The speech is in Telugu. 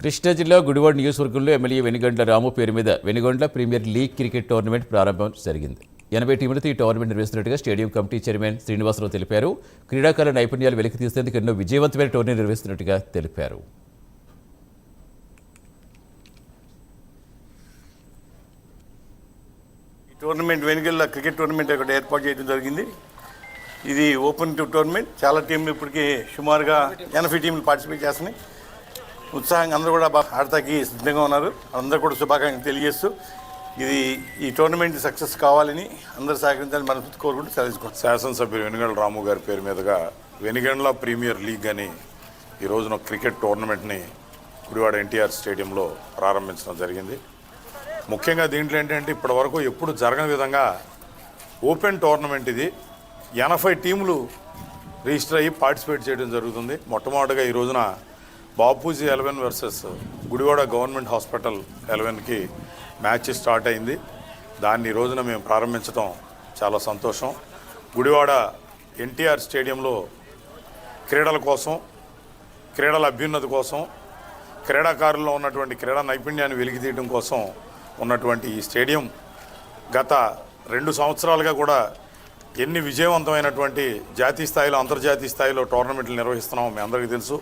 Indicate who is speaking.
Speaker 1: కృష్ణా జిల్లా గుడివాడ నియోజకవర్గంలో ఎమ్మెల్యే వెనిగండ్ల రాము పేరు మీద Venigandla premier league cricket tournament ప్రారంభం జరిగింది. 80 టీములతో ఈ టోర్నమెంట్ నిర్వహిస్తున్నట్టుగా స్టేడియం కమిటీ చైర్మన్ శ్రీనివాసరావు తెలిపారు. క్రీడాకారుల నైపుణ్యాలు వెలికి తీసేందుకు ఎన్నో విజయవంతమైన టోర్నీ నిర్వహిస్తున్నట్టుగా తెలిపారు.
Speaker 2: ఈ టోర్నమెంట్ వెనిగండ్ల క్రికెట్ టోర్నమెంట్ ఇక్కడ ఏర్పాటు చేయడం జరిగింది. ఇది ఓపెన్ టోర్నమెంట్. చాలా టీంలు ఇప్పటికీ సుమారుగా 80 టీంలు పార్టిసిపేట్ చేస్తున్నాయి. ఉత్సాహంగా అందరూ కూడా ఆడతాకి సిద్ధంగా ఉన్నారు. అందరూ కూడా శుభాకాంక్షలు తెలియజేస్తూ ఈ టోర్నమెంట్ సక్సెస్ కావాలని అందరూ సహకరించాలని మనస్ఫూర్తి కోరుకుంటూ తెలుసుకుంటాం.
Speaker 3: శాసనసభ్యులు వెనిగండ్ల రాము గారి పేరు మీదుగా వెనిగండ్ల ప్రీమియర్ లీగ్ అని ఈ రోజున క్రికెట్ టోర్నమెంట్ని గుడివాడ ఎన్టీఆర్ స్టేడియంలో ప్రారంభించడం జరిగింది. ముఖ్యంగా దీంట్లో ఏంటంటే ఇప్పటి వరకు ఎప్పుడు జరగని విధంగా ఓపెన్ టోర్నమెంట్ ఇది. 80 టీములు రిజిస్టర్ అయ్యి పార్టిసిపేట్ చేయడం జరుగుతుంది. మొట్టమొదటిగా ఈ రోజున Bapuji 11 versus Gudivada government hospital 11కి మ్యాచ్ స్టార్ట్ అయింది. దాన్ని ఈ రోజున మేము ప్రారంభించడం చాలా సంతోషం. గుడివాడ ఎన్టీఆర్ స్టేడియంలో క్రీడల కోసం, క్రీడల అభ్యున్నతి కోసం, క్రీడాకారుల్లో ఉన్నటువంటి క్రీడా నైపుణ్యాన్ని వెలికితీయడం కోసం ఉన్నటువంటి ఈ స్టేడియం గత 2 సంవత్సరాలుగా కూడా ఎన్ని విజయవంతమైనటువంటి జాతీయ స్థాయిలో, అంతర్జాతీయ స్థాయిలో టోర్నమెంట్లు నిర్వహిస్తున్నామో మీ అందరికీ తెలుసు.